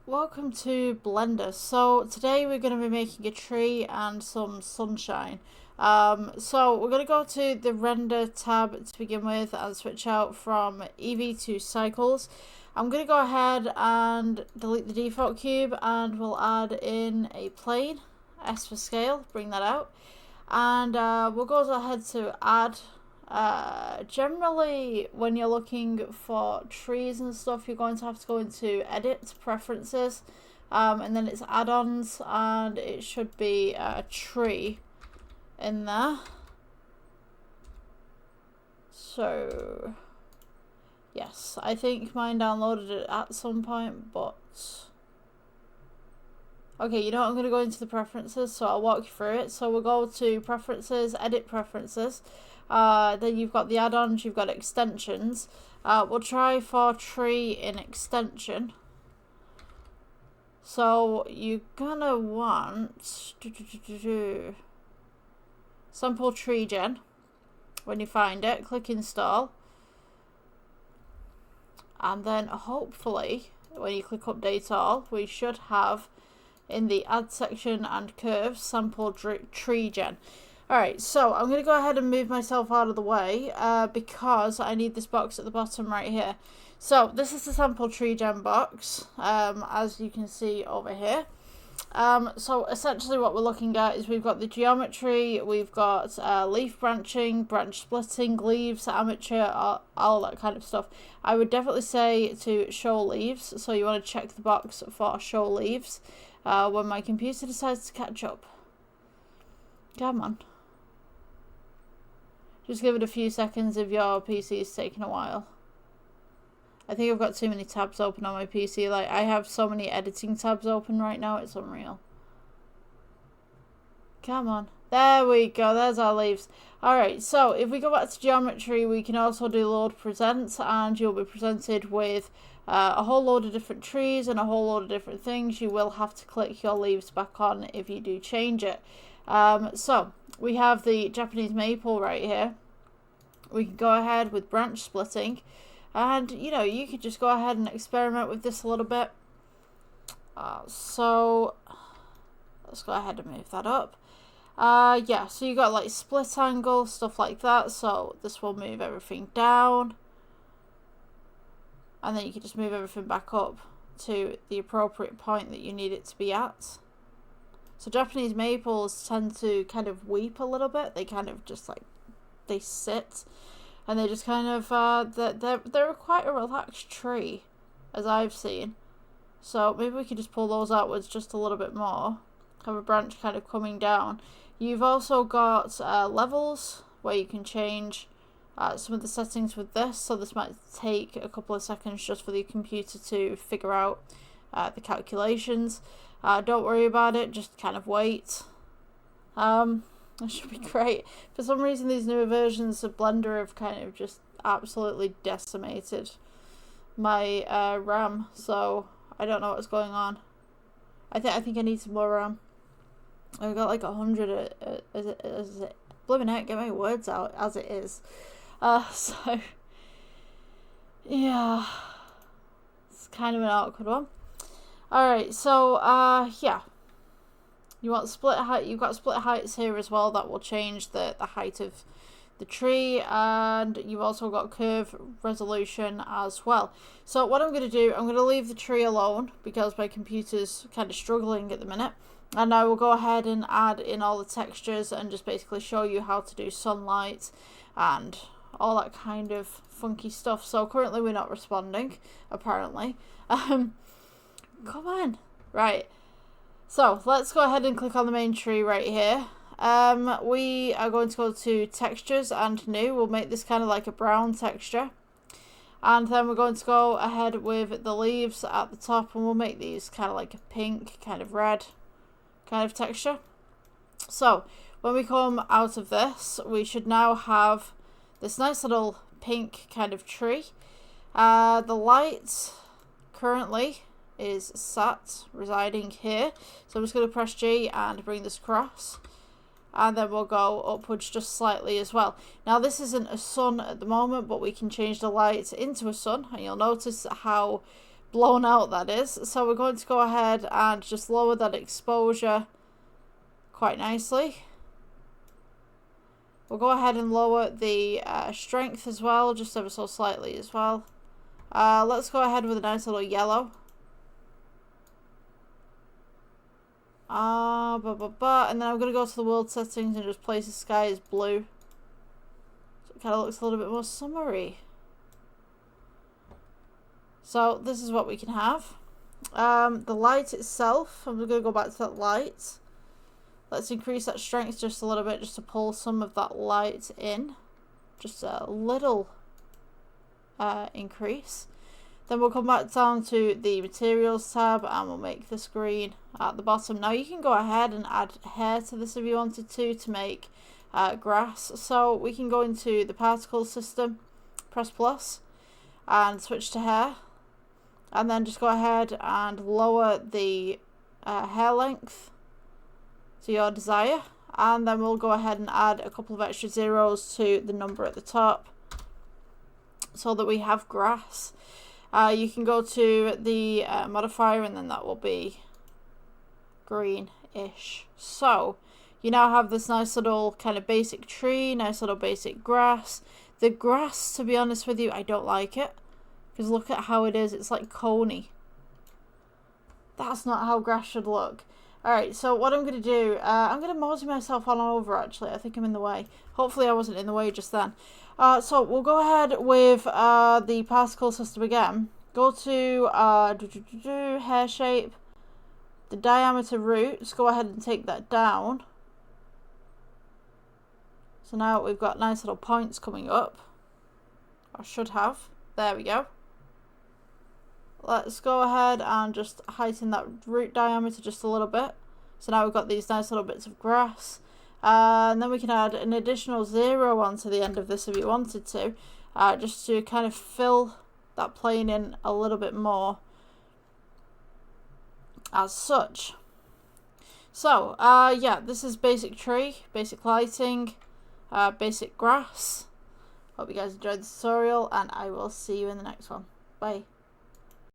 welcome to Blender. So today we're going to be making a tree and some sunshine. So we're going to go to the render tab to begin with and switch out from Eevee to cycles. I'm going to go ahead and delete the default cube and we'll add in a plane, S for scale, bring that out. And we'll go ahead to add. Generally when you're looking for trees and stuff, you're going to have to go into edit preferences, and then it's add-ons, and it should be a tree in there. So yes, I think mine downloaded it at some point, but okay, you know what, I'm going to go into the preferences, so I'll walk you through it. So we'll go to preferences, edit preferences. Then you've got the add-ons, you've got extensions. We'll try for tree in extension. So you're gonna want sample tree gen. When you find it, click install. And then hopefully, when you click update all, we should have in the add section and curves sample tree gen. Alright, so I'm going to go ahead and move myself out of the way because I need this box at the bottom right here. So this is the sample tree gen box, as you can see over here. So essentially what we're looking at is we've got the geometry, we've got leaf branching, branch splitting, leaves, amateur, all that kind of stuff. I would definitely say to show leaves, so you want to check the box for show leaves when my computer decides to catch up. Come on. Just give it a few seconds if your PC is taking a while. I think I've got too many tabs open on my PC. Like, I have so many editing tabs open right now, it's unreal. Come on. There we go, there's our leaves. Alright, so if we go back to geometry, we can also do load present, and you'll be presented with a whole load of different trees and a whole load of different things. You will have to click your leaves back on if you do change it. So we have the Japanese maple right here. We can go ahead with branch splitting, and you know, you could just go ahead and experiment with this a little bit. So let's go ahead and move that up. Yeah, so you got like split angle, stuff like that. So this will move everything down, and then you can just move everything back up to the appropriate point that you need it to be at. So Japanese maples tend to kind of weep a little bit. They kind of just like, they sit, and they just kind of, they're quite a relaxed tree, as I've seen. So maybe we could just pull those outwards just a little bit more. Have a branch kind of coming down. You've also got levels where you can change some of the settings with this. So this might take a couple of seconds just for the computer to figure out the calculations. Don't worry about it, just kind of wait. That should be great. For some reason these newer versions of Blender have kind of just absolutely decimated my RAM, so I don't know what's going on. I think I need some more RAM. I've got like 100 as it blooming heck, get my words out as it is. So yeah, it's kind of an awkward one. Alright, so yeah, you want split height. You've got split heights here as well. That will change the height of the tree, and you've also got curve resolution as well. So what I'm going to do, I'm going to leave the tree alone because my computer's kind of struggling at the minute, and I will go ahead and add in all the textures and just basically show you how to do sunlight and all that kind of funky stuff. So currently we're not responding, apparently. Come on. Right. So let's go ahead and click on the main tree right here. We are going to go to textures and new. We'll make this kind of like a brown texture. And then we're going to go ahead with the leaves at the top, and we'll make these kind of like a pink, kind of red kind of texture. So when we come out of this, we should now have this nice little pink kind of tree. The light currently is sat residing here, so I'm just going to press G and bring this across, and then we'll go upwards just slightly as well. Now this isn't a sun at the moment, but we can change the light into a sun, and you'll notice how blown out, that is. So we're going to go ahead and just lower that exposure quite nicely. We'll go ahead and lower the strength as well, just ever so slightly as well. Let's go ahead with a nice little yellow. And then I'm going to go to the world settings and just place the sky as blue. So it kind of looks a little bit more summery. So this is what we can have. The light itself, I'm going to go back to that light. Let's increase that strength just a little bit, just to pull some of that light in. Just a little increase. Then we'll come back down to the materials tab and we'll make this green at the bottom. Now you can go ahead and add hair to this if you wanted to make grass. So we can go into the particle system, press plus, and switch to hair. And then just go ahead and lower the hair length to your desire. And then we'll go ahead and add a couple of extra zeros to the number at the top so that we have grass. You can go to the modifier and then that will be green-ish. So you now have this nice little kind of basic tree, nice little basic grass. The grass, to be honest with you, I don't like it. Because look at how it is. It's like coney. That's not how grass should look. Alright, so what I'm going to do, I'm going to mosey myself on over actually. I think I'm in the way. Hopefully I wasn't in the way just then. So we'll go ahead with the particle system again. Go to hair shape, the diameter roots. Go ahead and take that down. So now we've got nice little points coming up. I should have. There we go. Let's go ahead and just heighten that root diameter just a little bit. So now we've got these nice little bits of grass. And then we can add an additional 0 onto the end of this if you wanted to. Just to kind of fill that plane in a little bit more. As such. So, yeah, this is basic tree, basic lighting, basic grass. Hope you guys enjoyed the tutorial and I will see you in the next one. Bye.